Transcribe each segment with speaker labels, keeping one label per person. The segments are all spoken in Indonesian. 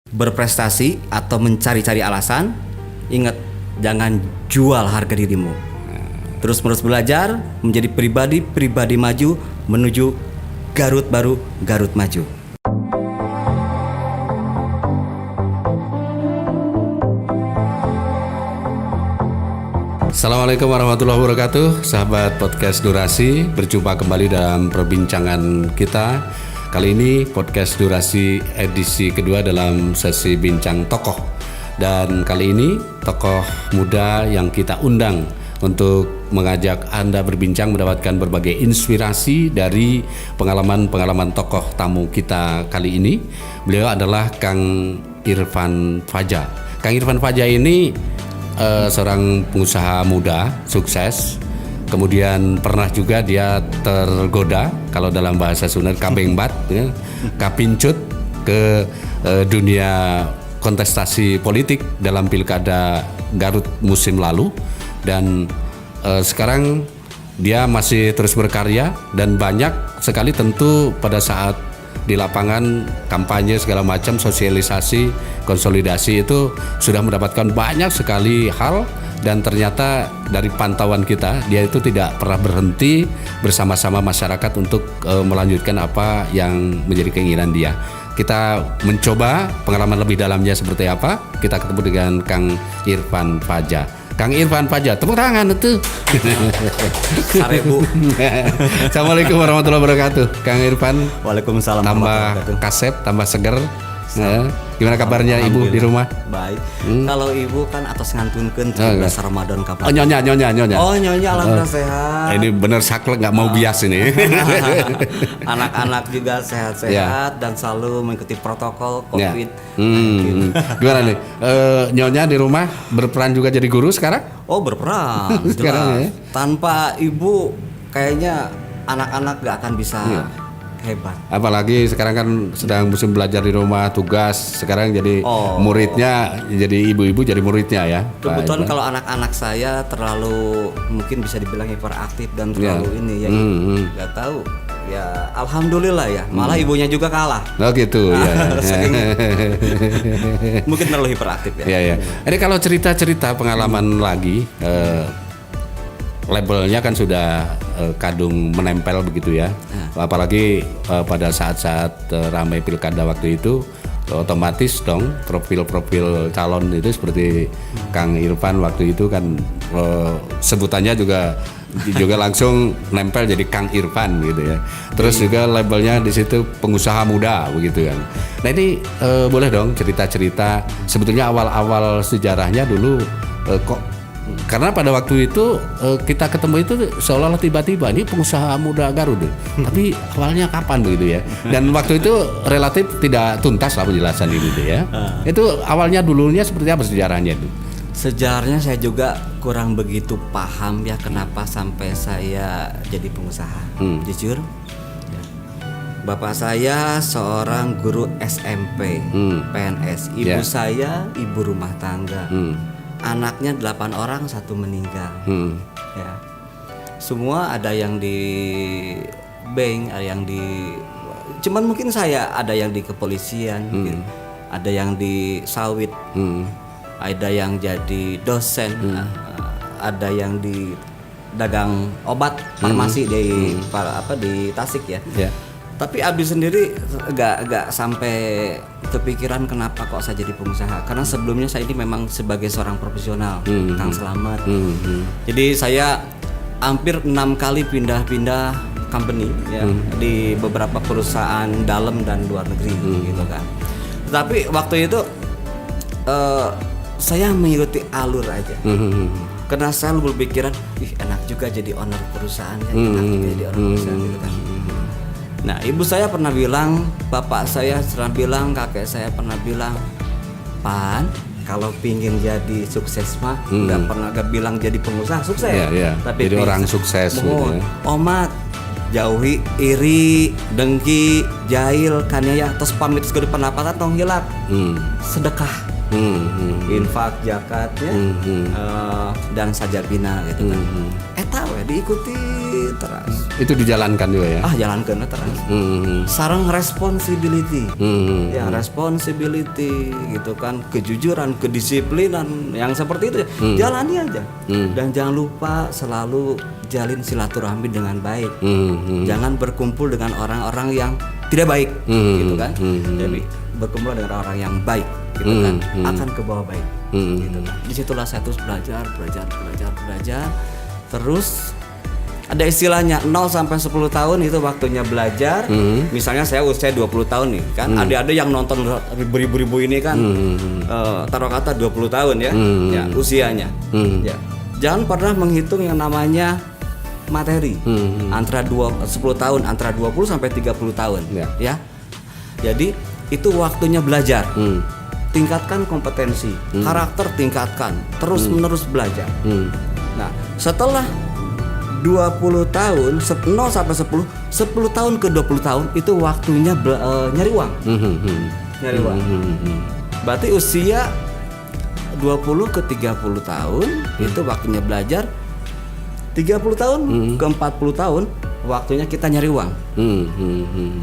Speaker 1: berprestasi atau mencari-cari alasan, ingat jangan jual harga dirimu. Terus-menerus belajar menjadi pribadi maju menuju Garut baru, Garut maju.
Speaker 2: Assalamualaikum warahmatullahi wabarakatuh. Sahabat podcast Durasi, berjumpa kembali dalam perbincangan kita. Kali ini podcast Durasi edisi kedua dalam sesi bincang tokoh. Dan kali ini tokoh muda yang kita undang untuk mengajak Anda berbincang, mendapatkan berbagai inspirasi dari pengalaman-pengalaman tokoh tamu kita kali ini. Beliau adalah Kang Irfan Faja. Kang Irfan Faja ini seorang pengusaha muda sukses, kemudian pernah juga dia tergoda, kalau dalam bahasa Sunda kabengbat, ya, kapincut ke dunia kontestasi politik dalam pilkada Garut musim lalu, dan sekarang dia masih terus berkarya dan banyak sekali tentu pada saat di lapangan kampanye segala macam, sosialisasi, konsolidasi itu sudah mendapatkan banyak sekali hal, dan ternyata dari pantauan kita dia itu tidak pernah berhenti bersama-sama masyarakat untuk melanjutkan apa yang menjadi keinginan dia. Kita mencoba pengalaman lebih dalamnya seperti apa. Kita ketemu dengan Kang Irfan Faja. Kang Irfan Faja, tepuk tangan itu.
Speaker 1: Sarebu.
Speaker 2: Assalamualaikum warahmatullahi wabarakatuh. Kang Irfan.
Speaker 1: Waalaikumsalam.
Speaker 2: Tambah kasep, tambah seger. Ya. Gimana kabarnya Ibu di rumah?
Speaker 1: Baik. Kalau Ibu kan atas ngantunkeun 17 Ramadan kapan?
Speaker 2: Oh, nyonya.
Speaker 1: Oh, nyonya alhamdulillah sehat.
Speaker 2: Ini bener saklek, nggak mau bias ini.
Speaker 1: Anak-anak juga sehat-sehat dan selalu mengikuti protokol COVID.
Speaker 2: Gimana nih? Nyonya di rumah berperan juga jadi guru sekarang?
Speaker 1: Oh, berperan.
Speaker 2: Sekarang ya?
Speaker 1: Tanpa Ibu kayaknya anak-anak gak akan bisa hebat.
Speaker 2: Apalagi sekarang kan sedang musim belajar di rumah, tugas. Sekarang jadi muridnya, jadi ibu-ibu jadi muridnya ya.
Speaker 1: Kebetulan kalau anak-anak saya terlalu, mungkin bisa dibilang hiperaktif dan terlalu ini ya. Gak tahu. Ya alhamdulillah ya. Malah ibunya juga kalah.
Speaker 2: Oh gitu ya.
Speaker 1: Mungkin terlalu hiperaktif ya.
Speaker 2: Iya. Jadi kalau cerita-cerita pengalaman lagi, labelnya kan sudah kadung menempel begitu ya. Apalagi pada saat-saat ramai pilkada waktu itu, otomatis dong profil-profil calon itu seperti Kang Irfan waktu itu kan sebutannya juga langsung nempel jadi Kang Irfan gitu ya. Terus juga labelnya di situ pengusaha muda begitu kan. Nah ini boleh dong cerita-cerita sebetulnya awal-awal sejarahnya dulu kok. Karena pada waktu itu kita ketemu itu seolah-olah tiba-tiba ini pengusaha muda Garut, tapi awalnya kapan begitu ya? Dan waktu itu relatif tidak tuntas lah penjelasan itu ya. Itu awalnya dulunya seperti apa sejarahnya itu?
Speaker 1: Sejarahnya saya juga kurang begitu paham ya kenapa sampai saya jadi pengusaha. Jujur, ya. Bapak saya seorang guru SMP, PNS. Ibu saya ibu rumah tangga. Anaknya 8 orang, 1 meninggal. Ya. Semua ada yang di bank, ada yang di, cuman mungkin saya ada yang di kepolisian, mungkin. Ada yang di sawit, ada yang jadi dosen, ada yang di dagang obat farmasi di di Tasik ya. Tapi Abi sendiri gak sampai kepikiran kenapa kok saya jadi pengusaha. Karena sebelumnya saya ini memang sebagai seorang profesional, Kang Selamat. Jadi saya hampir 6 kali pindah-pindah company ya, di beberapa perusahaan dalam dan luar negeri gitu kan. Tapi waktu itu saya mengikuti alur aja. Karena saya berpikiran, enak juga jadi owner perusahaan, enak juga jadi owner perusahaan gitu kan. Nah, ibu saya pernah bilang, bapak saya pernah bilang, kakek saya pernah bilang, Pan, kalau pingin jadi sukses mah, nggak pernah bilang jadi pengusaha sukses,
Speaker 2: tapi jadi orang sukses. Gitu ya.
Speaker 1: Omat, jauhi iri, dengki, jahil, kan ya, terus pamit segala pendapatan tong hilap, sedekah, infak, zakat ya, dan sajabina gitu kan. Tahu ya, diikuti terus.
Speaker 2: Itu dijalankan juga ya.
Speaker 1: Jalankan terus. Sarang responsibility. Ya, responsibility gitu kan, kejujuran, kedisiplinan yang seperti itu ya. Jalani aja. Dan jangan lupa selalu jalin silaturahmi dengan baik. Jangan berkumpul dengan orang-orang yang tidak baik gitu kan. Jadi berkumpul dengan orang yang baik gitu kan, akan ke bawah baik gitu kan. Disitulah saya terus belajar. Terus ada istilahnya 0 sampai 10 tahun itu waktunya belajar. Misalnya saya usia 20 tahun nih kan, adik-adik yang nonton beribu-ribu ini kan taruh kata 20 tahun ya, ya usianya. Ya. Jangan pernah menghitung yang namanya materi. Antara 10 tahun, antara 20 sampai 30 tahun ya. Jadi itu waktunya belajar. Tingkatkan kompetensi, karakter tingkatkan, terus menerus belajar. Nah, setelah 20 tahun, 0 sampai 10 tahun ke 20 tahun itu waktunya nyari uang. Nyari uang. Berarti usia 20 ke 30 tahun itu waktunya belajar. 30 tahun ke 40 tahun waktunya kita nyari uang.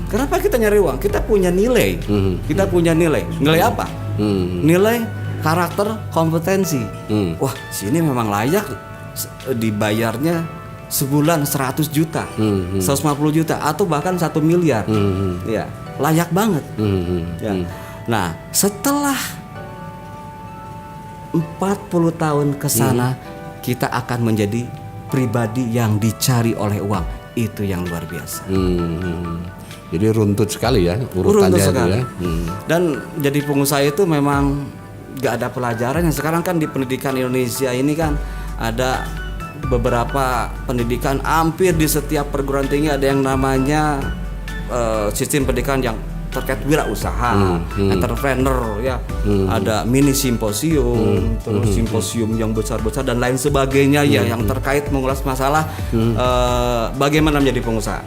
Speaker 1: Kenapa kita nyari uang? Kita punya nilai. Kita punya nilai. Nilai apa? Nilai karakter, kompetensi. Wah, sini memang layak dibayarnya sebulan 100 juta, 150 juta atau bahkan 1 miliar. Ya, layak banget. Ya. Nah, setelah 40 tahun ke sana kita akan menjadi pribadi yang dicari oleh uang. Itu yang luar biasa.
Speaker 2: Jadi runtut sekali ya urutannya itu ya.
Speaker 1: Dan jadi pengusaha itu memang gak ada pelajarannya. Sekarang kan di pendidikan Indonesia ini kan ada beberapa pendidikan, hampir di setiap perguruan tinggi ada yang namanya sistem pendidikan yang terkait wirausaha, entrepreneur ya. Ada mini simposium, terus simposium yang besar-besar dan lain sebagainya ya, yang terkait mengulas masalah bagaimana menjadi pengusaha.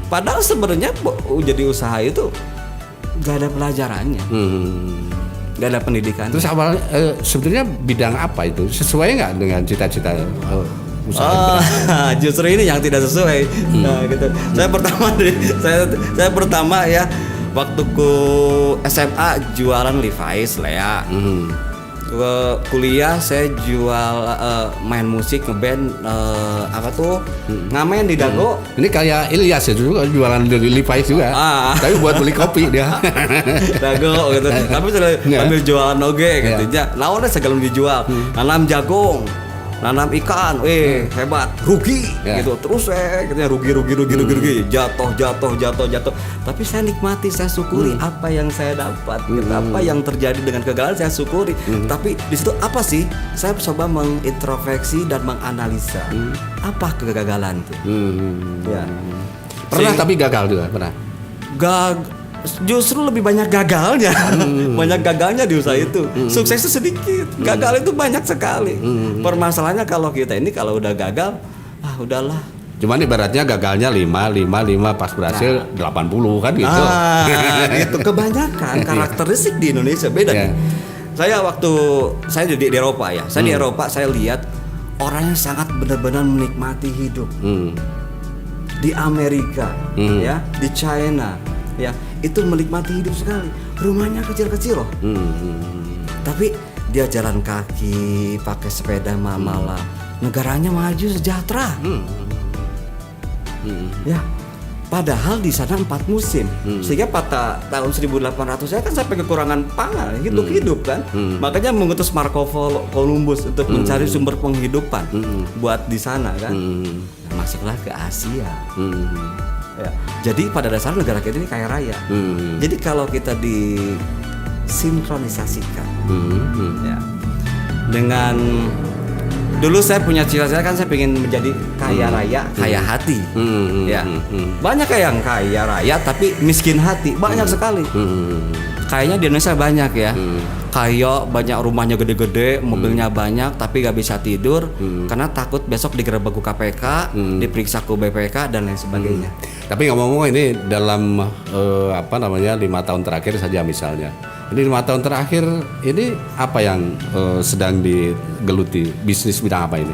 Speaker 1: Padahal sebenarnya jadi usaha itu gak ada pelajarannya. Gak ada pendidikan.
Speaker 2: Terus awalnya sebetulnya bidang apa itu? Sesuai nggak dengan cita-cita usaha?
Speaker 1: Justru ini yang tidak sesuai. Nah, gitu. Saya pertama ya waktu ku SMA jualan Levi's lah ya. Kuliah saya jual main musik, ngeband, ngamen di Dago.
Speaker 2: Ini kayak Ilyas ya dulu jualan Levi's juga. Tapi buat beli kopi dia.
Speaker 1: Dago gitu. Tapi sambil jualan oge gitu. Lawannya segala dijual. Nanam jagung, nanam ikan, hebat, rugi gitu. Terus katanya rugi, jatuh. Tapi saya nikmati, saya syukuri apa yang saya dapat, apa yang terjadi dengan kegagalan saya syukuri. Tapi di situ apa sih? Saya coba mengintrospeksi dan menganalisa apa kegagalan itu. Ya.
Speaker 2: Pernah tapi gagal juga, pernah.
Speaker 1: Justru lebih banyak gagalnya. Banyak gagalnya di usaha itu. Sukses itu sedikit, gagal itu banyak sekali. Permasalahannya kalau kita ini kalau udah gagal, udahlah.
Speaker 2: Cuman ibaratnya gagalnya 5 pas berhasil 80 kan gitu.
Speaker 1: Itu kebanyakan karakteristik di Indonesia beda nih. Saya waktu saya di Eropa ya. Saya di Eropa saya lihat orang yang sangat benar-benar menikmati hidup. Di Amerika ya, di China ya, itu menikmati hidup sekali. Rumahnya kecil-kecil loh. Tapi dia jalan kaki, pakai sepeda malam. Negaranya maju sejahtera. Ya, padahal di sana 4 musim. Sehingga pada tahun 1800 saya kan sampai kekurangan pangan, hidup kan. Makanya mengutus Marco Columbus untuk mencari sumber penghidupan buat di sana kan. Masuklah ke Asia. Ya. Jadi pada dasarnya negara kita ini kaya raya. Jadi kalau kita disinkronisasikan ya, dengan dulu saya punya cita-cita kan, saya pengen menjadi kaya raya, kaya hati. Ya. Banyak yang kaya raya tapi miskin hati, banyak sekali. Kayaknya di Indonesia banyak ya. Kaya banyak, rumahnya gede-gede, mobilnya banyak, tapi gak bisa tidur karena takut besok digerebek KPK, diperiksa ke BPK dan lain sebagainya.
Speaker 2: Tapi ngomong-ngomong ini dalam 5 tahun terakhir saja misalnya. Ini 5 tahun terakhir ini apa yang sedang digeluti? Bisnis bidang apa ini?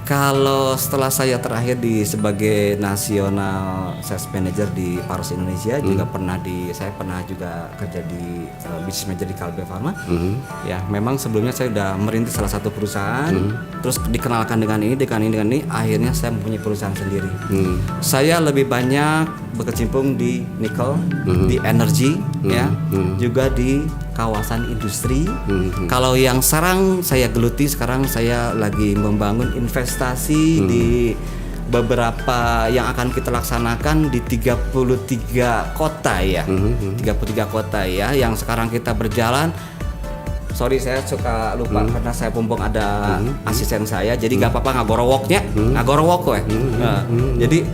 Speaker 1: Kalau setelah saya terakhir sebagai nasional sales manager di Paros Indonesia, juga saya pernah juga kerja di business manager di Kalbe Pharma. Ya, memang sebelumnya saya udah merintis salah satu perusahaan, terus dikenalkan dengan ini, akhirnya saya mempunyai perusahaan sendiri. Saya lebih banyak berkecimpung di nikel, di energi, ya, juga di kawasan industri. Kalau yang sekarang saya geluti, sekarang saya lagi membangun investasi di beberapa yang akan kita laksanakan di 33 kota ya. 33 kota ya yang sekarang kita berjalan. Sorry saya suka lupa karena saya mumpung ada asisten saya, jadi gak apa-apa ngagorowoknya, ngagorowok kowe. Jadi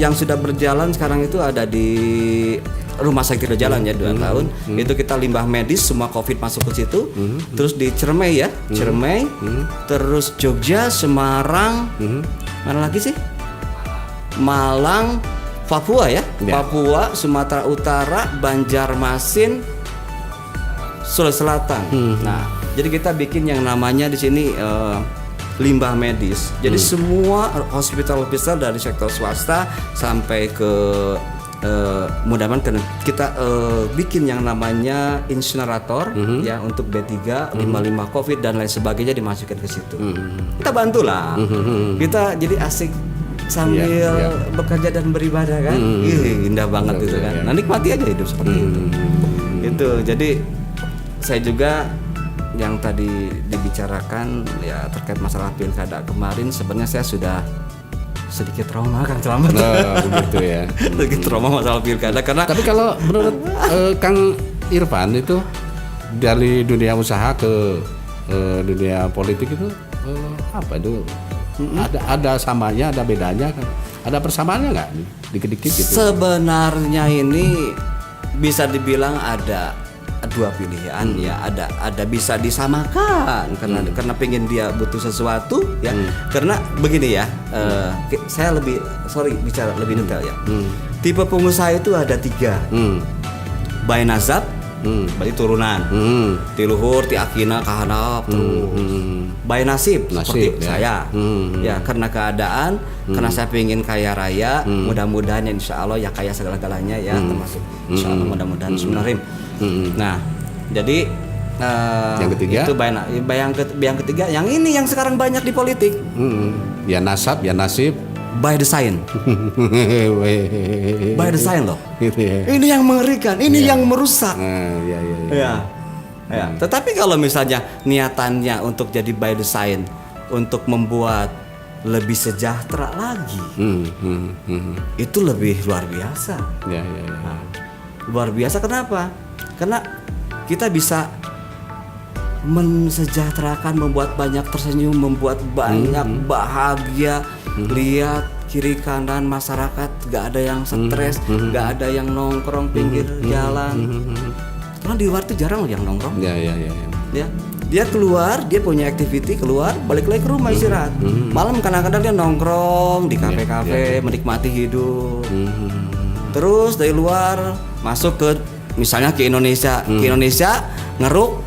Speaker 1: yang sudah berjalan sekarang itu ada di rumah sakit tidak jalan ya 2 tahun. Itu kita limbah medis semua COVID masuk ke situ. Terus di Ciremai ya, Ciremai. Terus Jogja, Semarang, mana lagi sih? Malang, Papua ya. Papua, Sumatera Utara, Banjarmasin, Sulawesi Selatan. Nah, jadi kita bikin yang namanya di sini limbah medis. Jadi semua hospital dari sektor swasta sampai ke mudah-mudahan kita bikin yang namanya insinerator ya untuk B3, 55 COVID dan lain sebagainya dimasukin ke situ. Kita bantulah. Kita jadi asik sambil bekerja dan beribadah kan. Indah banget itu kan. Nah, nikmati aja hidup seperti itu. Itu. Jadi saya juga yang tadi dibicarakan ya terkait masalah pilkada kemarin, sebenarnya saya sudah sedikit trauma Kang Selamat.
Speaker 2: Begitu ya.
Speaker 1: Sedikit trauma masalah pilkada karena. Tapi
Speaker 2: kalau menurut Kang Irfan itu dari dunia usaha ke dunia politik itu apa itu? Ada samanya, ada bedanya kan? Ada persamaannya nggak? Dikit-dikit gitu.
Speaker 1: Sebenarnya ini bisa dibilang ada dua pilihan ya, ada bisa disamakan karena pengen dia butuh sesuatu ya. Karena begini ya, saya bicara lebih detail ya. Tipe pengusaha itu ada 3. By nasab, berarti turunan. Ti luhur, ti akina, kahanap terus. By nasib seperti saya. Ya karena keadaan, karena saya pengen kaya raya, mudah-mudahan ya insya Allah ya kaya segala-galanya ya, termasuk insya Allah mudah-mudahan Bismillahirrahmanirrahim. Nah, jadi
Speaker 2: yang ketiga
Speaker 1: itu yang ketiga, yang ini yang sekarang banyak di politik.
Speaker 2: Ya nasab, ya nasib.
Speaker 1: By design. By design loh. Ini yang mengerikan, ini yang merusak. Ya. Tetapi kalau misalnya niatannya untuk jadi by design, untuk membuat lebih sejahtera lagi, itu lebih luar biasa. Nah, luar biasa kenapa? Karena kita bisa mensejahterakan, membuat banyak tersenyum, membuat banyak bahagia. Lihat kiri kanan masyarakat gak ada yang stres, gak ada yang nongkrong pinggir jalan. Karena di luar tuh jarang loh yang nongkrong. Ya. Dia keluar, dia punya activity, keluar, balik lagi ke rumah istirahat. Malam kadang-kadang dia nongkrong di kafe-kafe, menikmati hidup. Terus dari luar masuk ke misalnya ke Indonesia, ngeruk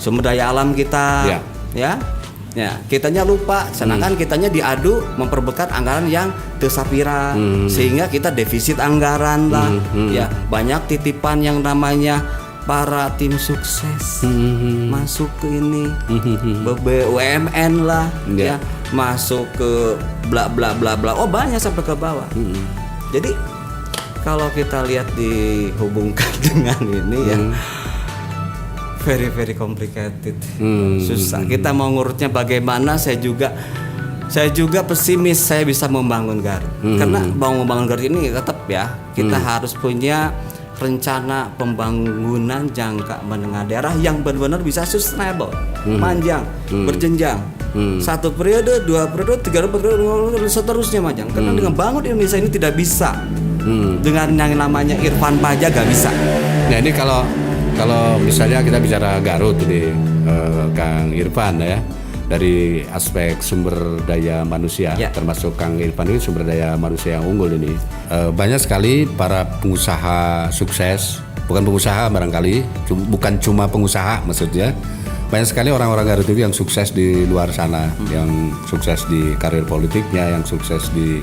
Speaker 1: sumber daya alam kita, ya kitanya lupa, sedangkan kitanya diadu memperbutkan anggaran yang tersapira, sehingga kita defisit anggaran lah, ya banyak titipan yang namanya para tim sukses masuk ke ini, BUMN lah, ya masuk ke bla bla bla bla, banyak sampai ke bawah. Jadi kalau kita lihat dihubungkan dengan ini ya, very complicated, susah. Kita mau ngurutnya bagaimana? Saya juga pesimis saya bisa membangun Garut. Karena mau membangun Garut ini tetap ya kita harus punya rencana pembangunan jangka menengah daerah yang benar-benar bisa sustainable, panjang, berjenjang. 1 periode, 2 periode, 3 periode, seterusnya panjang. Karena dengan bangun Indonesia ini tidak bisa dengan yang namanya Irfan Paja gak bisa.
Speaker 2: Nah ini kalau misalnya kita bicara Garut ini, Kang Irfan ya, dari aspek sumber daya manusia, termasuk Kang Irfan ini sumber daya manusia yang unggul ini, banyak sekali para pengusaha sukses, bukan pengusaha barangkali, bukan cuma pengusaha maksudnya, banyak sekali orang-orang Garut itu yang sukses di luar sana, yang sukses di karir politiknya, yang sukses di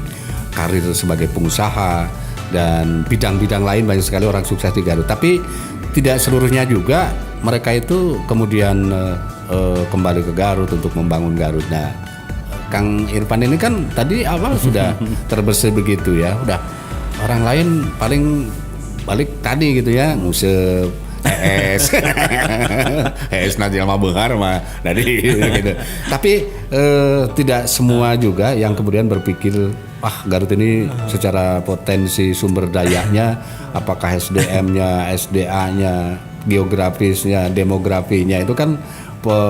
Speaker 2: karir sebagai pengusaha dan bidang-bidang lain, banyak sekali orang sukses di Garut. Tapi tidak seluruhnya juga mereka itu kemudian kembali ke Garut untuk membangun Garut. Nah, Kang Irfan ini kan tadi awal sudah terbersih begitu ya, udah orang lain paling balik tadi gitu ya, ngusep ES nanti lama bengar mah tadi gitu. Tapi tidak semua juga yang kemudian berpikir Garut ini secara potensi sumber dayanya, apakah SDM-nya, SDA-nya, geografisnya, demografinya itu kan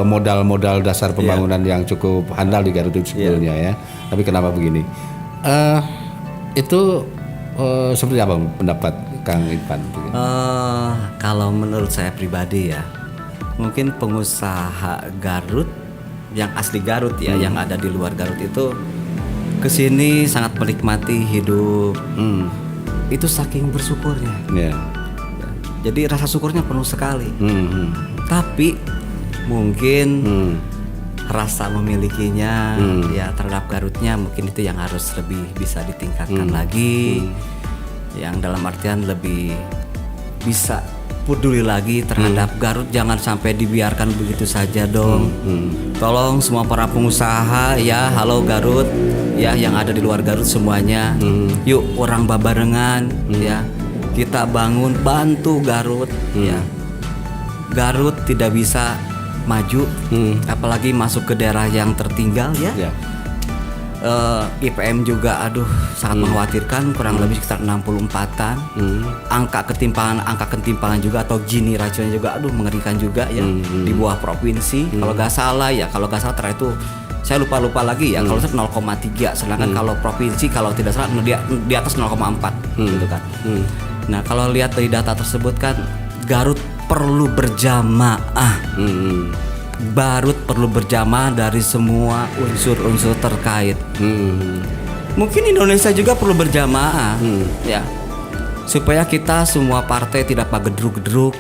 Speaker 2: modal-modal dasar pembangunan yang cukup handal di Garut itu sebetulnya ya. Tapi kenapa begini? Itu seperti apa pendapat Kang Irfan?
Speaker 1: Kalau menurut saya pribadi ya, mungkin pengusaha Garut yang asli Garut ya, yang ada di luar Garut itu kesini sangat menikmati hidup. Itu saking bersyukurnya. Ya, jadi rasa syukurnya penuh sekali. Tapi mungkin rasa memilikinya ya terhadap Garutnya mungkin itu yang harus lebih bisa ditingkatkan lagi. Yang dalam artian lebih bisa peduli lagi terhadap Garut, jangan sampai dibiarkan begitu saja dong. Tolong semua para pengusaha ya, halo Garut ya, yang ada di luar Garut semuanya, yuk orang babarengan ya, kita bantu Garut ya. Garut tidak bisa maju apalagi masuk ke daerah yang tertinggal ya. IPM juga sangat mengkhawatirkan, kurang lebih sekitar 64-an. Angka ketimpangan juga atau Gini rasio juga mengerikan juga ya, di bawah provinsi. Kalau nggak salah terakhir itu saya lupa lagi ya, kalau 0,3, sedangkan kalau provinsi kalau tidak salah di atas 0,4 gitu kan. Nah, kalau lihat dari data tersebut kan Garut perlu berjamaah. Garut perlu berjamaah dari semua unsur-unsur terkait. Mungkin Indonesia juga perlu berjamaah ya, supaya kita semua partai tidak pagedruk-gedruk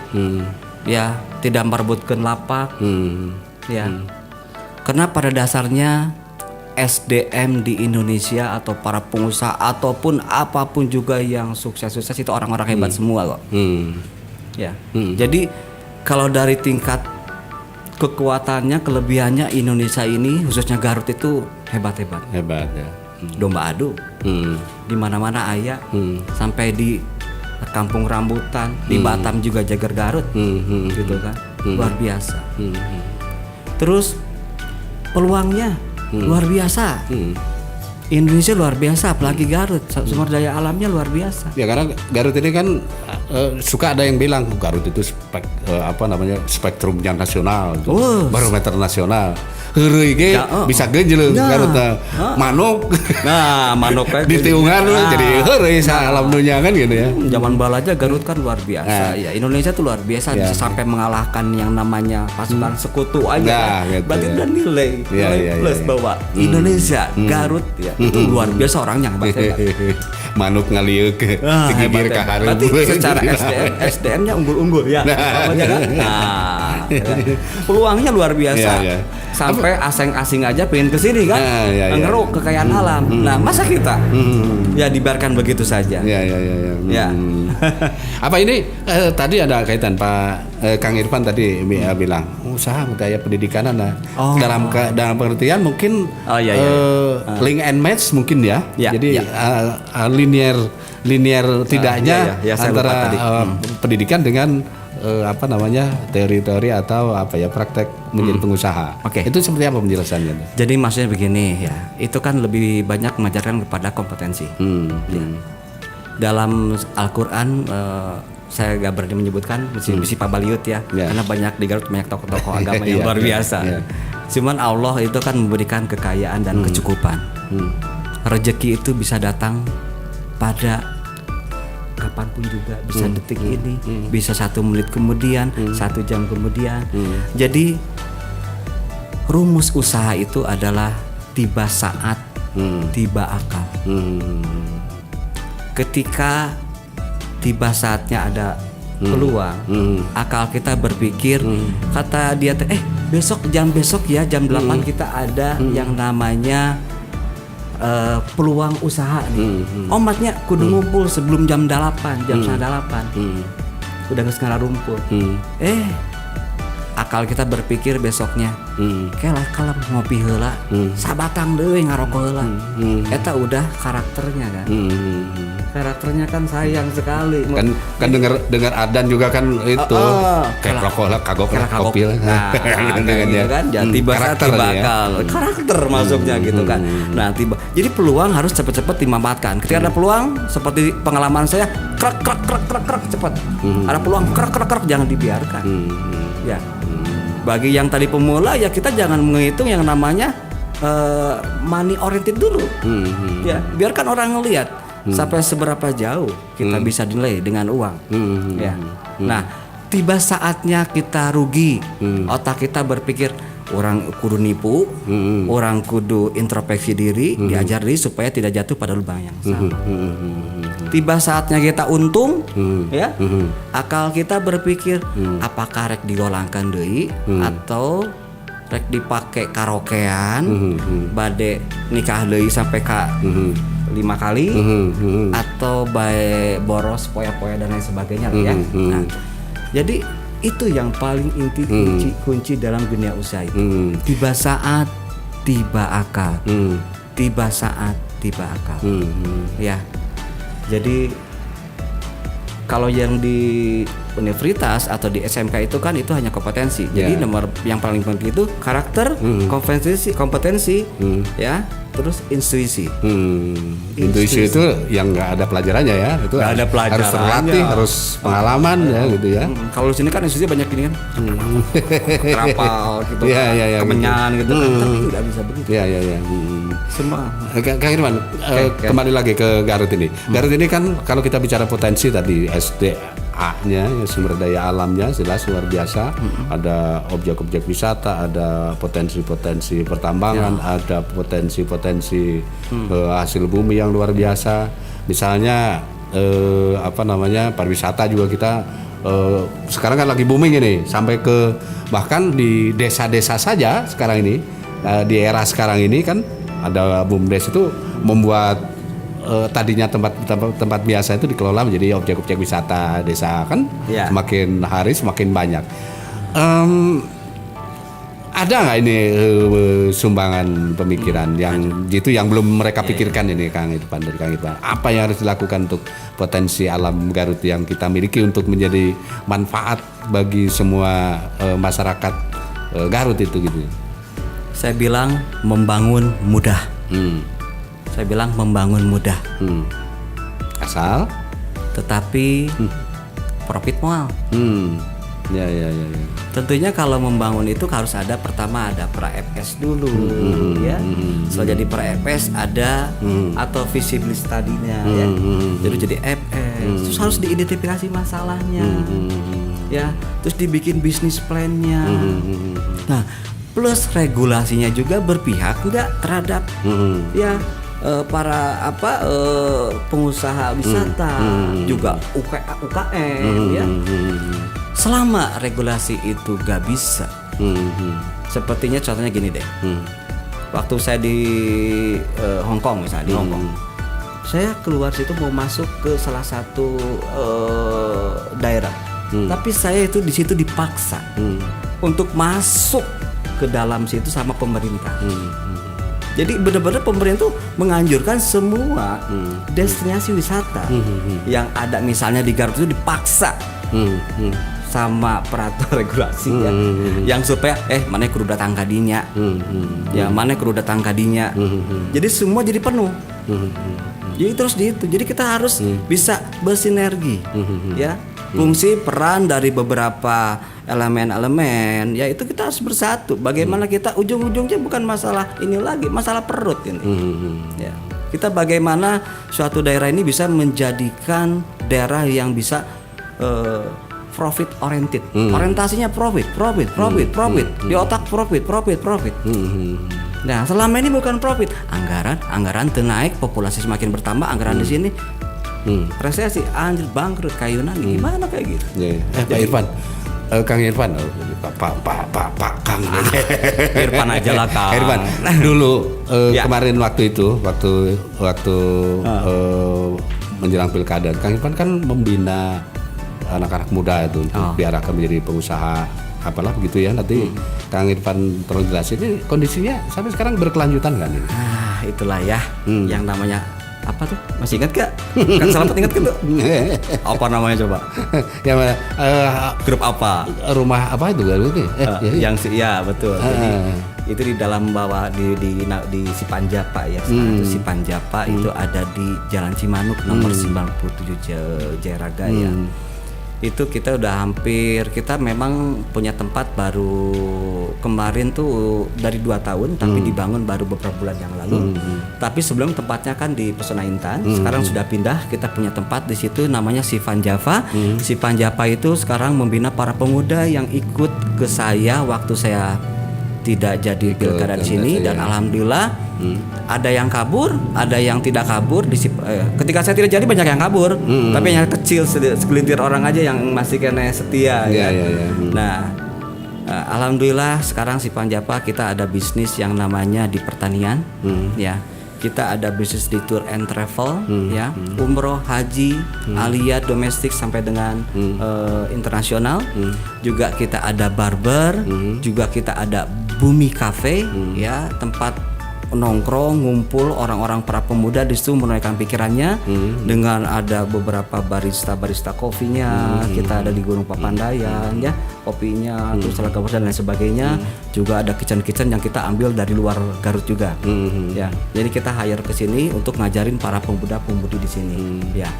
Speaker 1: ya, tidak merebutkan lapak ya. Karena pada dasarnya SDM di Indonesia atau para pengusaha ataupun apapun juga yang sukses itu orang-orang hebat semua kok. Ya. Jadi kalau dari tingkat kekuatannya, kelebihannya Indonesia ini khususnya Garut itu hebat ya. Domba adu di mana-mana ayah, sampai di Kampung Rambutan, di Batam juga jagar Garut gitu kan, luar biasa. Terus peluangnya luar biasa. Indonesia luar biasa, apalagi Garut, sumber daya alamnya luar biasa.
Speaker 2: Ya karena Garut ini kan suka ada yang bilang Garut itu spektrumnya nasional, barometer nasional. Heureuy ge bisa genjel Garut manuk.
Speaker 1: Nah, manuk
Speaker 2: di tiungan jadi heureuy salam dunya kan gitu ya.
Speaker 1: Zaman bala aja Garut kan luar biasa. Ya, Indonesia tuh luar biasa bisa sampai mengalahkan yang namanya pasukan sekutu aja. Berarti udah nilai plus bahwa Indonesia, Garut ya itu luar biasa orangnya hebat.
Speaker 2: Manuk ngaliuk digigir ka hareup.
Speaker 1: Berarti secara SDM-nya unggul-unggul ya. Peluangnya luar biasa. Sampai asing-asing aja pengen kesini kan, ngeruk kekayaan alam. Nah, masa kita ya dibiarkan begitu saja? Ya.
Speaker 2: Apa ini tadi ada kaitan Pak Kang Irfan tadi bilang usaha budaya pendidikan dalam pengertian mungkin link and match mungkin ya. Jadi linear tidaknya antara pendidikan dengan teori-teori atau praktek menjadi pengusaha. Itu seperti apa penjelasannya?
Speaker 1: Jadi maksudnya begini ya, itu kan lebih banyak mengajarkan kepada kompetensi. Dalam Al-Quran saya gak berani menyebutkan misi Pak Baliut ya, karena banyak di Garut banyak tokoh-tokoh agama yang luar biasa. Cuman Allah itu kan memberikan kekayaan dan kecukupan. Rezeki itu bisa datang pada kapanpun juga, bisa detik ini, bisa 1 menit kemudian, 1 jam kemudian. Jadi rumus usaha itu adalah tiba saat, tiba akal. Ketika tiba saatnya ada peluang, akal kita berpikir, kata dia besok jam 8 kita ada yang namanya peluang usaha nih. Omatnya kudu ngumpul sebelum jam 8, jam setengah 8. Udah geus ngararumpul. Akal kita berpikir besoknya, kelah kalem ngopi heula, sabatang deui ngarokok heula. Eta udah karakternya kan. Karakternya kan sayang sekali.
Speaker 2: Kan dengar adzan juga kan itu. Kayak rokok lah kagok kopi lah.
Speaker 1: Nah, gitu kan. Jadi tiba bakal karakter masuknya gitu kan. Nah, jadi peluang harus cepat-cepat dimanfaatkan. Ketika ada peluang seperti pengalaman saya, krek cepat. Ada peluang krek jangan dibiarkan. Ya. Bagi yang tadi pemula ya kita jangan menghitung yang namanya money oriented dulu. Ya, biarkan orang ngelihat sampai seberapa jauh kita bisa nilai dengan uang. Ya. Nah, tiba saatnya kita rugi, otak kita berpikir orang kudu nipu, orang kudu introspeksi diri, diajar diri supaya tidak jatuh pada lubang yang sama. Tiba saatnya kita untung, ya, akal kita berpikir apakah rek digolangkan deui atau rek dipake karaokean, bade nikah deui sampai ka 5 kali, atau bae boros poya-poya dan lain sebagainya ya. Nah, jadi itu yang paling inti kunci dalam dunia usaha itu. Tiba saat tiba akal. Tiba saat tiba akal. Ya. Jadi kalau yang di universitas atau di SMK itu kan itu hanya kompetensi. Jadi nomor yang paling penting itu karakter, kompetensi, ya, terus intuisi.
Speaker 2: Intuisi itu yang nggak ada pelajarannya ya, itu
Speaker 1: ada pelajarannya.
Speaker 2: Harus terlatih, harus pengalaman ya gitu ya.
Speaker 1: Kalau di sini kan intuisi banyak ini kan, terapal gitu, kemenyan gitu kan, tapi tidak bisa begitu.
Speaker 2: Ya.
Speaker 1: Semua.
Speaker 2: Kang Irwan, kembali lagi ke Garut ini. Garut ini kan kalau kita bicara potensi tadi SDA-nya, ya, sumber daya alamnya jelas luar biasa. Ada objek-objek wisata, ada potensi-potensi pertambangan, ada potensi-potensi hasil bumi yang luar biasa. Misalnya pariwisata juga kita sekarang kan lagi booming ini, sampai ke bahkan di desa-desa saja sekarang ini, di era sekarang ini kan ada BUMDes itu membuat tadinya tempat biasa itu dikelola menjadi objek-objek wisata desa kan, semakin hari semakin banyak. Ada nggak ini sumbangan pemikiran yang gitu yang belum mereka pikirkan ini Kang Irfan, dari Kang Irfan? Apa yang harus dilakukan untuk potensi alam Garut yang kita miliki untuk menjadi manfaat bagi semua masyarakat Garut itu gitu?
Speaker 1: Saya bilang membangun mudah. Saya bilang membangun mudah.
Speaker 2: Asal tetapi
Speaker 1: profit mual.
Speaker 2: Ya.
Speaker 1: Tentunya kalau membangun itu harus ada pertama ada pra-FS dulu, ya. Setelah jadi pra-FS ada atau visibility study-nya, ya. Jadi FS. Terus harus diidentifikasi masalahnya, ya. Terus dibikin bisnis plan-nya. Nah, plus regulasinya juga berpihak enggak terhadap ya para pengusaha wisata, juga UKM ya. Selama regulasi itu gak bisa, sepertinya contohnya gini deh. Waktu saya di Hong Kong misalnya, di Hong Kong, saya keluar situ mau masuk ke salah satu daerah, tapi saya itu di situ dipaksa untuk masuk ke dalam situ sama pemerintah. Jadi benar-benar pemerintah tuh menganjurkan semua destinasi wisata yang ada misalnya di Garut itu dipaksa sama peraturan regulasi ya, yang supaya mana kudu datang kadinya, ya mana kudu datang kadinya. Jadi semua jadi penuh. Jadi terus gitu. Jadi kita harus bisa bersinergi, ya. Fungsi peran dari beberapa elemen-elemen, ya itu kita harus bersatu. Bagaimana kita ujung-ujungnya bukan masalah ini lagi, masalah perut ini. Ya. Kita bagaimana suatu daerah ini bisa menjadikan daerah yang bisa profit oriented. Orientasinya profit. Di otak profit. Nah, selama ini bukan profit. Anggaran teu naik, populasi semakin bertambah, anggaran di sini Resesi, anjir bangkrut kayunan gimana kayak gitu.
Speaker 2: Pak Irfan, Kang Irfan, Pak Kang.
Speaker 1: Irfan aja lah Kang.
Speaker 2: Irfan, dulu
Speaker 1: Ya.
Speaker 2: kemarin waktu menjelang pilkada, Kang Irfan kan membina anak-anak muda itu untuk diarahkan menjadi pengusaha apalah begitu ya. Nanti Kang Irfan perlu jelasin ini kondisinya sampai sekarang berkelanjutan kan ini.
Speaker 1: Nah, itulah ya yang namanya apa tuh? Masih ingat gak? Kang Selamat ingat gitu? Apa namanya coba?
Speaker 2: Yang
Speaker 1: Grup apa?
Speaker 2: rumah apa itu kan itu?
Speaker 1: Yang ya betul. Jadi itu di dalam bawah di Sipanjapa ya. Sekarang itu Sipanjapa itu ada di Jalan Cimanuk nomor 97 Jayaraga ya. Itu kita udah hampir, kita memang punya tempat baru kemarin tuh dari 2 tahun tapi dibangun baru beberapa bulan yang lalu. Tapi sebelum tempatnya kan di Pesona Intan, sekarang sudah pindah, kita punya tempat di situ namanya Sipanjapa. Sipanjapa itu sekarang membina para pemuda yang ikut ke saya waktu saya tidak jadi pilkada di sini dan alhamdulillah ada yang kabur, ada yang tidak kabur. Ketika saya tidak jadi banyak yang kabur, tapi yang kecil segelintir orang aja yang masih kena setia. Nah, alhamdulillah sekarang Sipanjapa kita ada bisnis yang namanya di pertanian, ya. Kita ada bisnis di tour and travel, ya, umroh, haji, aliyah, domestik sampai dengan internasional. Juga kita ada barber, juga kita ada Bumi Cafe, ya, tempat nongkrong, ngumpul orang-orang para pemuda di situ menunaikan pikirannya dengan ada beberapa barista kopinya. Kita ada di Gunung Papandayan ya, kopinya, terus Telaga Besar dan lain sebagainya. Juga ada kitchen yang kita ambil dari luar Garut juga. Ya. Jadi kita hire ke sini untuk ngajarin para pemuda-pemudi di sini. Ya.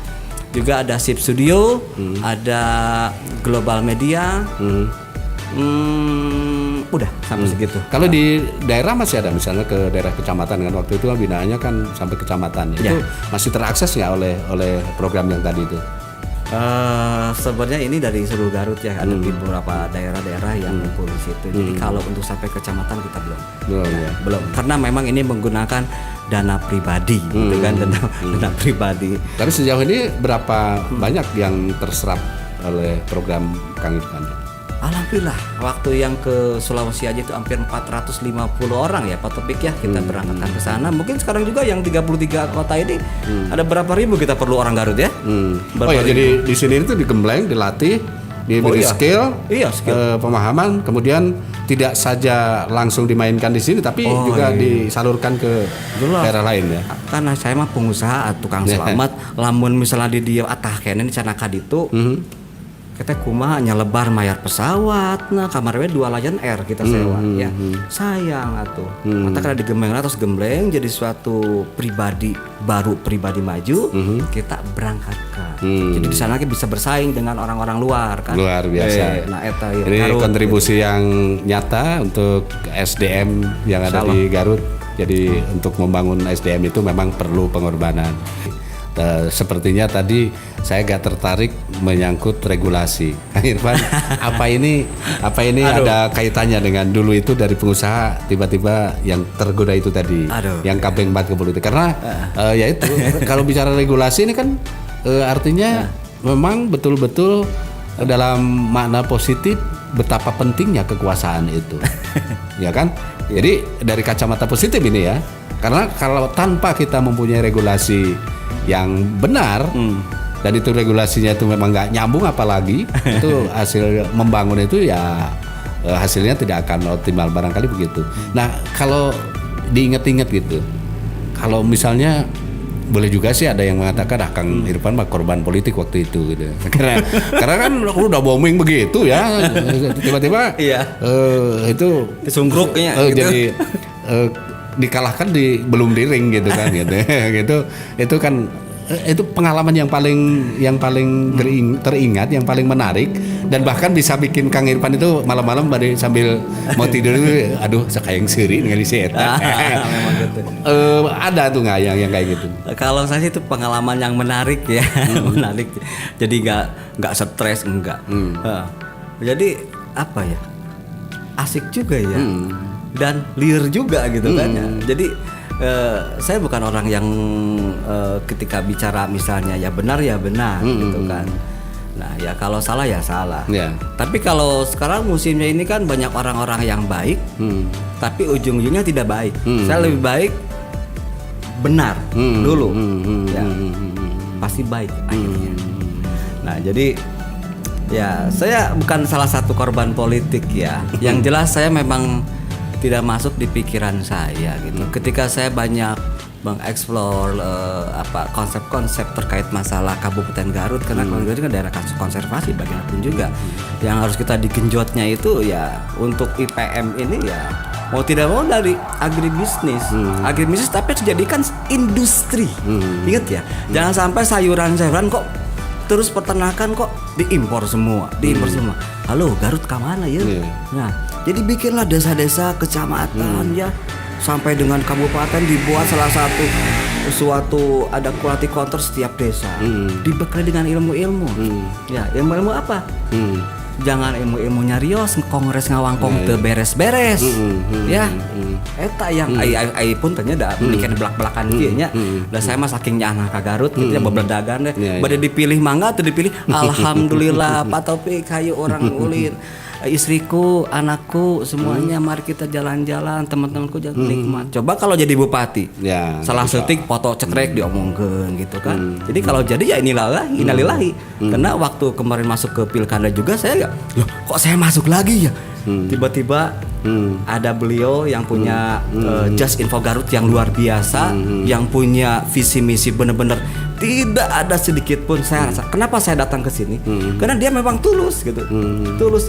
Speaker 1: Juga ada Sip Studio, ada Global Media. Udah sampai segitu.
Speaker 2: Kalau di daerah masih ada, misalnya ke daerah kecamatan kan, waktu itu kan binaannya kan sampai kecamatan. Itu masih terakses nggak oleh program yang tadi itu?
Speaker 1: Sebenarnya ini dari seluruh Garut ya, ada di beberapa daerah-daerah yang ngumpul di situ. Jadi kalau untuk sampai kecamatan kita belum. Karena memang ini menggunakan dana pribadi, gitu kan, dana pribadi.
Speaker 2: Tapi sejauh ini berapa banyak yang terserap oleh program Kang Irfan?
Speaker 1: Alhamdulillah, waktu yang ke Sulawesi aja itu hampir 450 orang ya Pak Topik ya, kita berangkatkan ke sana. Mungkin sekarang juga yang 33 kota ini ada berapa ribu kita perlu orang Garut ya?
Speaker 2: Jadi di sini itu digembleng, dilatih, diberi skill, pemahaman, kemudian tidak saja langsung dimainkan di sini, tapi juga disalurkan ke daerah lain ya.
Speaker 1: Karena saya mah pengusaha, tukang selamat, lamun misalnya di dia atah kene di Canaka ditu. Kita kumaha nyelebar mayar pesawat, nah kamarnya 2 Lion Air kita sewa ya. Sayang atuh. Mata kada digembleng terus gembleng jadi suatu pribadi baru, pribadi maju, kita berangkatkan. Jadi di sana kita bisa bersaing dengan orang-orang luar kan.
Speaker 2: Luar biasa.
Speaker 1: Nah eta
Speaker 2: ini kontribusi yang nyata untuk SDM yang ada di Garut. Jadi untuk membangun SDM itu memang perlu pengorbanan. Sepertinya tadi saya agak tertarik menyangkut regulasi. Kang Irfan, apa ini ada kaitannya dengan dulu itu dari pengusaha tiba-tiba yang tergoda itu tadi, yang kabeng banget ke politik. Karena ya itu kalau bicara regulasi ini kan artinya memang betul-betul dalam makna positif betapa pentingnya kekuasaan itu, ya kan? Jadi dari kacamata positif ini ya, karena kalau tanpa kita mempunyai regulasi yang benar dan itu regulasinya itu memang nggak nyambung, apalagi itu hasil membangun itu ya hasilnya tidak akan optimal barangkali begitu. Nah kalau diingat-ingat gitu, kalau misalnya boleh juga sih ada yang mengatakan Kang Irfan mah korban politik waktu itu gitu. Karena kan udah booming begitu ya, tiba-tiba itu
Speaker 1: disungkruknya
Speaker 2: jadi dikalahkan belum di ring gitu kan gitu. Itu kan itu pengalaman yang paling teringat, yang paling menarik, dan bahkan bisa bikin Kang Irfan itu malam-malam sambil mau tidur itu aduh sakayang seri dengan isi eta. Ada tuh nggak yang kayak gitu?
Speaker 1: Kalau saya sih itu pengalaman yang menarik ya, menarik. Jadi nggak stres enggak. Jadi apa ya? Asik juga ya. Dan liar juga gitu kan ya. Jadi saya bukan orang yang ketika bicara misalnya ya benar gitu kan. Nah ya kalau salah ya salah.
Speaker 2: Ya.
Speaker 1: Tapi kalau sekarang musimnya ini kan banyak orang-orang yang baik, tapi ujung-ujungnya tidak baik. Saya lebih baik benar dulu, ya pasti baik akhirnya. Nah jadi ya saya bukan salah satu korban politik ya. Yang jelas saya memang tidak masuk di pikiran saya gitu. Ketika saya banyak mengeksplor konsep-konsep terkait masalah Kabupaten Garut, karena Kabupaten Garut kan daerah konservasi bagaimanapun juga. Yang harus kita digenjotnya itu ya untuk IPM ini ya mau tidak mau dari agribisnis. Agribisnis tapi harus dijadikan industri. Ingat ya, jangan sampai sayuran-sayuran kok terus peternakan kok diimpor semua. Halo, Garut kemana ya? Nah, jadi bikinlah desa-desa, kecamatan ya, sampai dengan kabupaten dibuat salah satu suatu ada quality control setiap desa. Dibekali dengan ilmu-ilmu. Ya, ilmu-ilmu apa? Jangan ilmu-ilmunya rios kongres ngawangkong teu beres-beres. Ya. Eta yang ai pun tanya da bikin belak-belakan kieu nya. Da saya mah saking nyana ka Garut kitu ya babledagan deh. Bade dipilih mangga teu dipilih. Alhamdulillah Pak Taufik hayu orang ulin. Istriku, anakku, semuanya mari kita jalan-jalan, teman-temanku jangan nikmat. Coba kalau jadi bupati, salah setik foto cekrek diomongkeun gitu kan. Jadi kalau jadi ya innalillahi. Karena waktu kemarin masuk ke pilkada juga saya loh kok saya masuk lagi ya. Tiba-tiba ada beliau yang punya Just Info Garut yang luar biasa, yang punya visi misi bener-bener tidak ada sedikit pun saya rasa. Kenapa saya datang ke sini? Karena dia memang tulus gitu. Tulus.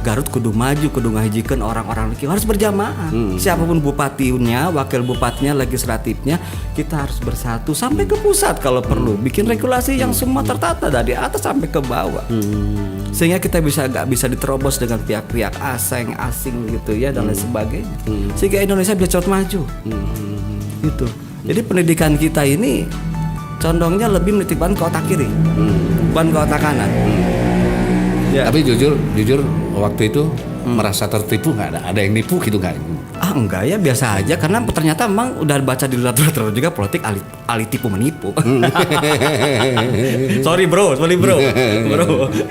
Speaker 1: Garut kudu maju, kudu ngahijikeun orang-orang lagi harus berjamaah. Siapapun bupatinya, wakil bupatinya, legislatifnya, kita harus bersatu sampai ke pusat kalau perlu. Bikin regulasi yang semua tertata dari atas sampai ke bawah. Sehingga kita nggak bisa diterobos dengan pihak-pihak asing gitu ya dan lain sebagainya. Sehingga Indonesia bisa cepat maju. Gitu. Jadi pendidikan kita ini condongnya lebih menitipkan ke otak kiri, bukan ke otak kanan. Ya.
Speaker 2: Tapi jujur waktu itu merasa tertipu nggak? Ada yang nipu gitu nggak?
Speaker 1: Enggak ya, biasa aja karena ternyata memang udah baca di literatur juga politik ali tipu menipu. sorry bro,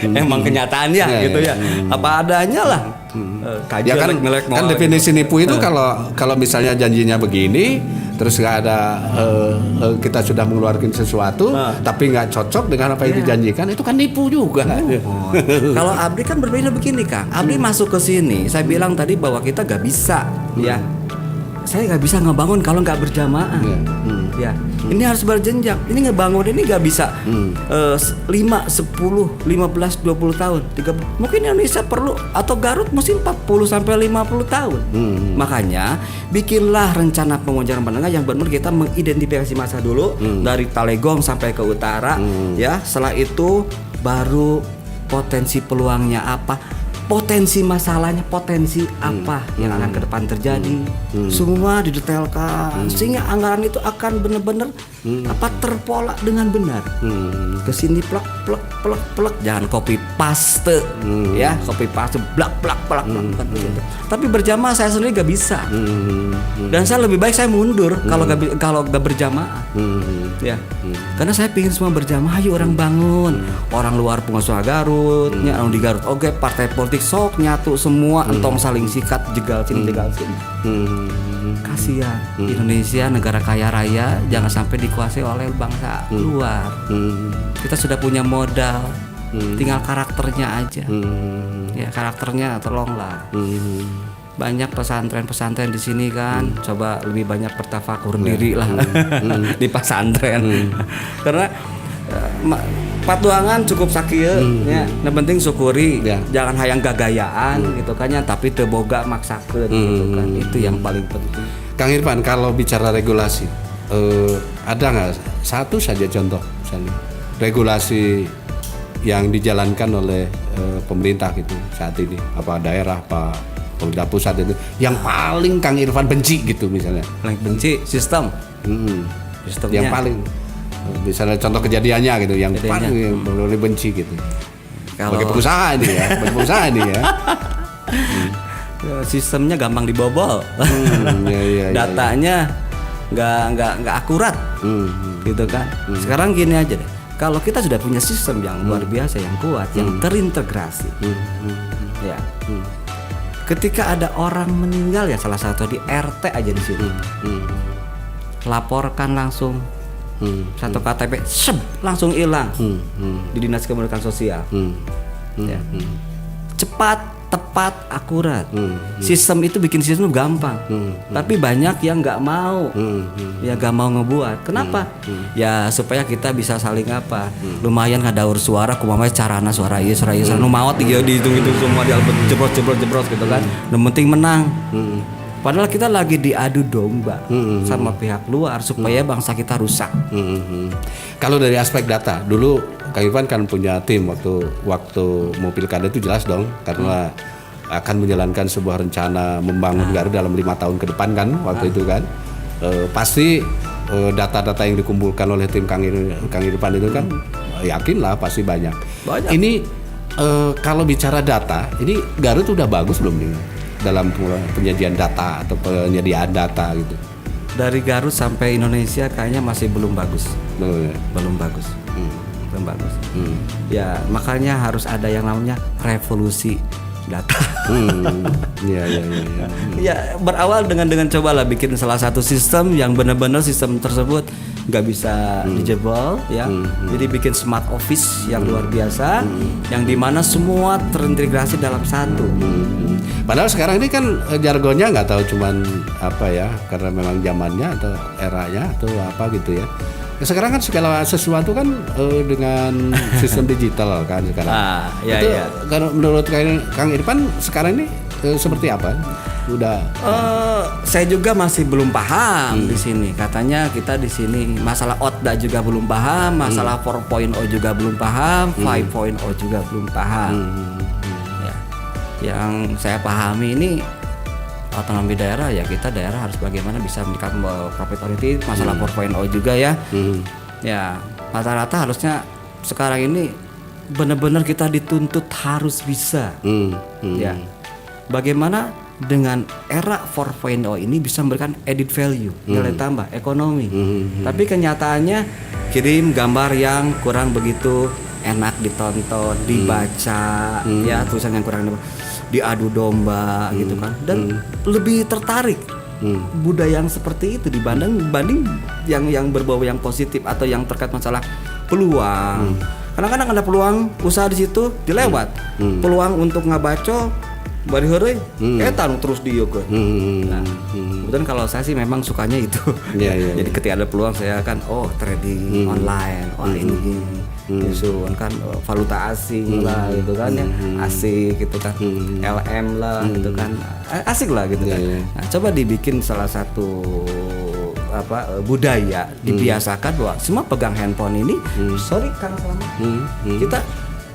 Speaker 1: emang kenyataannya gitu ya. Apa adanya lah.
Speaker 2: Ya kan definisi nipu itu kalau misalnya janjinya begini, terus nggak ada kita sudah mengeluarkan sesuatu, tapi nggak cocok dengan apa yang dijanjikan, itu kan nipu juga.
Speaker 1: Kalau Abdi kan berbeda begini Kang. Abdi masuk ke sini, saya bilang tadi bahwa kita nggak bisa, ya. Saya nggak bisa ngebangun kalau nggak berjamaah. Ya, ini harus berjenjang. Ini ngebangun ini nggak bisa 5, 10, 15, 20 tahun. 30. Mungkin Indonesia perlu atau Garut mesti 40 sampai 50 tahun. Makanya bikinlah rencana pengujaran menengah yang benar kita mengidentifikasi masa dulu dari Talegong sampai ke utara. Ya, setelah itu baru potensi peluangnya apa. Potensi masalahnya, potensi apa yang akan ke depan terjadi, semua didetailkan sehingga anggaran itu akan benar-benar terpola dengan benar. Kesini plek, jangan copy paste, ya copy paste, plak. Tapi berjamaah saya sendiri gak bisa, dan saya lebih baik saya mundur kalau gak berjamaah, ya, karena saya pingin semua berjamaah. Ayo orang bangun, orang luar pengusaha Garut, di Garut, oke partai politik sok nyatu semua, entong saling sikat jegal sini. Kasihan Indonesia negara kaya raya jangan sampai dikuasai oleh bangsa luar. Kita sudah punya modal, tinggal karakternya aja. Ya karakternya tolonglah. Banyak pesantren di sini kan, coba lebih banyak bertafakur diri lah di pesantren. Karena patuangan cukup sakieu ya. Yang penting syukuri, jangan hayang gagayaan gitu kan ya, tapi teu boga maksakeun gitu kan. Itu yang paling penting.
Speaker 2: Kang Irfan, kalau bicara regulasi, ada nggak satu saja contoh misalnya regulasi yang dijalankan oleh pemerintah gitu saat ini, apa daerah, apa pemerintah pusat itu yang paling Kang Irfan benci gitu misalnya?
Speaker 1: Paling benci sistemnya.
Speaker 2: Yang paling misalnya contoh kejadiannya gitu yang paling boleh benci gitu. Sebagai pengusaha ini ya.
Speaker 1: Sistemnya gampang dibobol.
Speaker 2: Iya.
Speaker 1: Datanya nggak akurat, gitu kan. Sekarang gini aja deh, kalau kita sudah punya sistem yang luar biasa, yang kuat, yang terintegrasi, ya. Ketika ada orang meninggal ya salah satu di RT aja di sini, laporkan langsung. Satu KTP, langsung hilang di Dinas Kependudukan Sosial. Ya. Cepat, tepat, akurat. Sistem itu bikin sistem gampang. Tapi banyak yang nggak mau, ya nggak mau ngebuat. Kenapa? Ya supaya kita bisa saling apa? Lumayan ngadaur suara, kumamanya carana suara iya, nu maot dihitung itu semua jebros gitu kan. Yang penting menang. Padahal kita lagi diadu domba sama pihak luar supaya bangsa kita rusak.
Speaker 2: Kalau dari aspek data, dulu Kang Irfan kan punya tim waktu mau pilkada itu jelas dong, karena akan menjalankan sebuah rencana membangun Garut dalam 5 tahun ke depan kan waktu itu kan. Pasti data-data yang dikumpulkan oleh tim Kang Irfan itu kan yakinlah pasti banyak. Ini kalau bicara data, ini Garut udah bagus belum nih dalam penyajian data atau penyediaan data gitu?
Speaker 1: Dari Garut sampai Indonesia kayaknya masih belum bagus. Belum bagus. Ya makanya harus ada yang namanya revolusi data. Ya berawal dengan cobalah bikin salah satu sistem yang benar-benar sistem tersebut nggak bisa dijebol ya. Jadi bikin smart office yang luar biasa, yang dimana semua terintegrasi dalam satu.
Speaker 2: Padahal sekarang ini kan jargonnya nggak tahu cuman apa ya, karena memang zamannya atau eranya atau apa gitu ya. Sekarang kan segala sesuatu kan dengan sistem digital kan sekarang. Itu kalau menurut Kang Irfan sekarang ini seperti apa?
Speaker 1: Saya juga masih belum paham di sini. Katanya kita di sini masalah OTDA juga belum paham, masalah 4.0 juga belum paham, 5.0 juga belum paham. Ya. Yang saya pahami ini otonomi daerah, ya kita daerah harus bagaimana bisa meningkatkan profit oriented, masalah 4.0 juga ya. Ya, rata-rata harusnya sekarang ini benar-benar kita dituntut harus bisa. Ya. Bagaimana dengan era 4.0 ini bisa memberikan added value, nilai tambah ekonomi. Tapi kenyataannya kirim gambar yang kurang begitu enak ditonton, dibaca, ya tulisan yang kurang diadu domba gitu kan. Dan lebih tertarik budaya yang seperti itu dibanding yang berbau yang positif atau yang terkait masalah peluang. Kadang-kadang ada peluang usaha di situ dilewat. Peluang untuk ngabaco bari heureuy eta terus dieukeun. Nah, kebetulan kalau saya sih memang sukanya itu. Jadi ketika ada peluang saya kan trading online, ini Yusun kan valuta asing lah gitu kan ya, asik gitu kan, LM lah gitu kan, asik lah gitu kan. Nah, coba dibikin salah satu budaya dibiasakan bahwa semua pegang handphone ini, sorry Kang Slamet, kita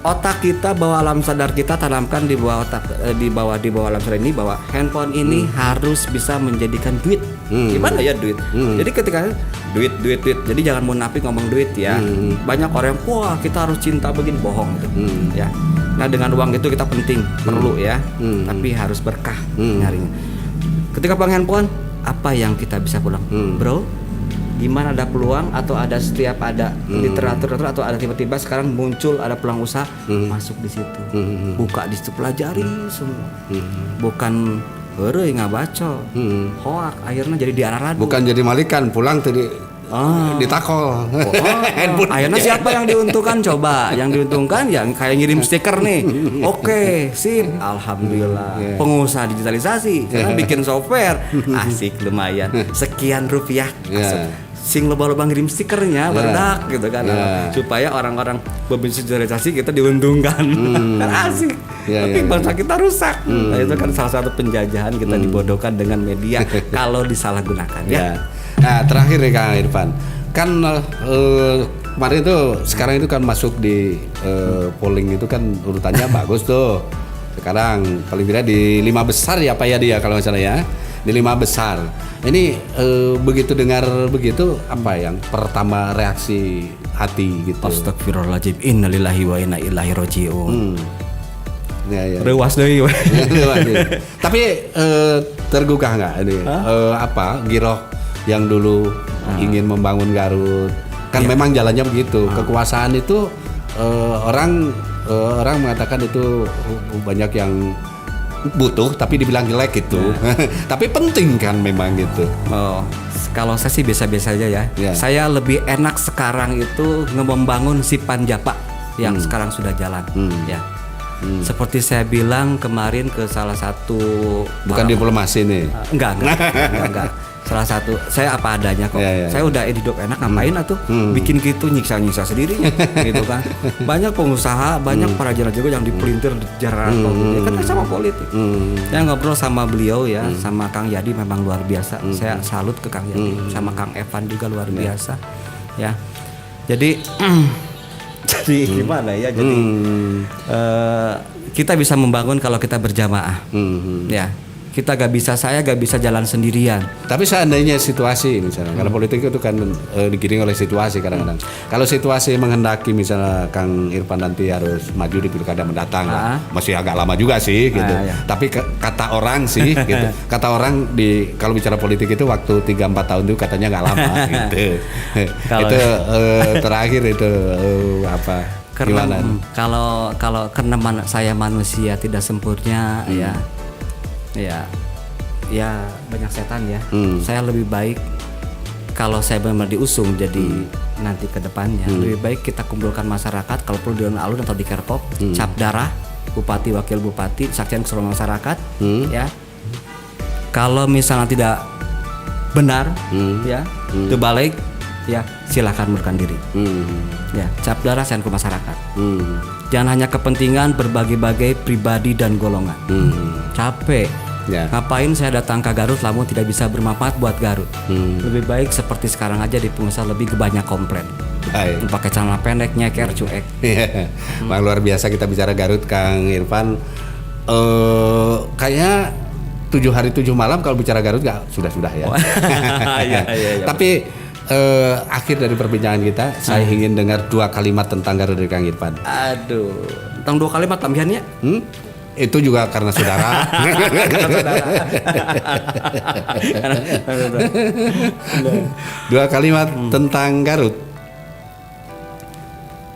Speaker 1: otak kita, bawah alam sadar kita tanamkan di bawah otak, di bawah alam sadar ini bahwa handphone ini harus bisa menjadikan duit. Gimana ya duit? Jadi ketika duit, jadi jangan munafik ngomong duit ya. Banyak orang yang wah kita harus cinta begini, bohong gitu. Ya. Nah dengan uang itu kita penting, perlu ya. Tapi harus berkah nyarinya. Ketika pegang handphone, apa yang kita bisa pulang, bro? Gimana ada peluang atau ada setiap ada literatur atau ada tiba-tiba sekarang muncul ada peluang usaha, masuk di situ, buka di situ, pelajari semua, bukan heureuy ngabaco, hoak akhirnya jadi diarah-radu, bukan
Speaker 2: jadi malikan pulang tadi ditakol.
Speaker 1: Akhirnya siapa yang diuntungkan? Coba yang diuntungkan yang kayak ngirim stiker nih. Oke, sip, alhamdulillah. Pengusaha digitalisasi, karena bikin software, asik lumayan. Sekian rupiah, sing loba-loba ngirim stikernya, berdak gitu kan, supaya orang-orang berbisnis digitalisasi kita diuntungkan, kan asik. Tapi bangsa kita rusak. Nah, itu kan salah satu penjajahan kita dibodohkan dengan media kalau disalahgunakan ya.
Speaker 2: Nah terakhir nih Kang Irfan, kan kemarin itu sekarang itu kan masuk di polling itu kan urutannya bagus tuh. Sekarang paling tidak di 5 besar ya Pak ya dia kalau nggak salah ya, di 5 besar. Ini begitu dengar begitu apa yang pertama reaksi hati gitu?
Speaker 1: Astagfirullahaladzim, innalillahi wa inna ilaihi rajiun. Rewas deui.
Speaker 2: Tapi tergugah nggak ini giroh yang dulu ingin membangun Garut. Kan memang jalannya begitu. Kekuasaan itu orang mengatakan itu banyak yang butuh tapi dibilang jelek gitu. Tapi penting kan memang gitu.
Speaker 1: Oh, kalau saya sih biasa-biasa aja ya. Saya lebih enak sekarang itu membangun si Panjapa yang sekarang sudah jalan. Ya. Seperti saya bilang kemarin ke salah satu
Speaker 2: Bukan diplomasi nih.
Speaker 1: Enggak. Salah satu saya apa adanya kok. Saya udah hidup enak, ngapain atuh bikin gitu, nyiksa sendiri gitu kan. Banyak pengusaha, banyak para jalan juga yang dipelintir jalan kan sama politik. Saya ngobrol sama beliau ya, sama Kang Yadi memang luar biasa. Saya salut ke Kang Yadi, sama Kang Evan juga luar biasa. Ya. Jadi gimana ya? Jadi kita bisa membangun kalau kita berjamaah. Ya. Saya gak bisa jalan sendirian.
Speaker 2: Tapi seandainya situasi misalnya, karena politik itu kan digiring oleh situasi kadang-kadang. Kalau situasi menghendaki misalnya Kang Irfan nanti harus maju di pilkada mendatang, masih agak lama juga sih gitu. Tapi kata orang sih, gitu. Kata orang kalau bicara politik itu waktu 3-4 tahun itu katanya nggak lama gitu. Itu terakhir itu apa?
Speaker 1: Karena karena saya manusia tidak sempurna ya banyak setan ya. Saya lebih baik kalau saya benar diusung jadi nanti ke depannya lebih baik kita kumpulkan masyarakat, kalau perlu di alun-alun atau di Kerpop, cap darah bupati, wakil bupati, saksian keseluruhan masyarakat. Ya, kalau misalnya tidak benar terbalik ya silakan mundurkan diri. Ya, cap darah saksian ke masyarakat. Jangan hanya kepentingan berbagai-bagai pribadi dan golongan. Capek. Ngapain saya datang ke Garut lamun tidak bisa bermanfaat buat Garut. Lebih baik seperti sekarang aja di pengusaha lebih banyak komplain. Pakai celana pendek, nyeker, cuek.
Speaker 2: Bang, luar biasa kita bicara Garut, Kang Irfan. Kayaknya 7 hari 7 malam kalau bicara Garut nggak sudah ya. Tapi akhir dari perbincangan kita, saya ingin dengar 2 kalimat tentang Garut dari Kang Irfan.
Speaker 1: Aduh, tentang 2 kalimat tambahannya?
Speaker 2: Itu juga karena saudara. Dua kalimat tentang Garut.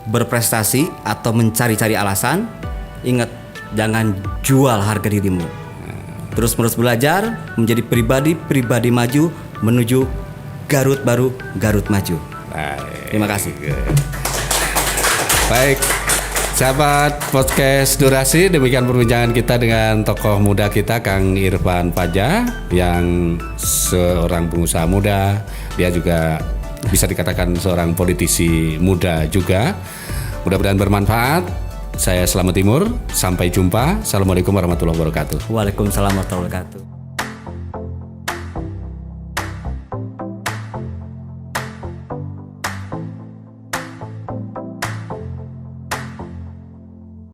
Speaker 1: Berprestasi atau mencari-cari alasan, ingat jangan jual harga dirimu. Terus-menerus belajar menjadi pribadi maju menuju Garut baru, Garut maju. Terima kasih.
Speaker 2: Baik. Sahabat podcast Durasi, demikian perbincangan kita dengan tokoh muda kita Kang Irfan Paja yang seorang pengusaha muda, dia juga bisa dikatakan seorang politisi muda juga. Mudah-mudahan bermanfaat. Saya Slamet Timur, sampai jumpa. Assalamualaikum warahmatullahi wabarakatuh.
Speaker 1: Waalaikumsalam warahmatullahi wabarakatuh.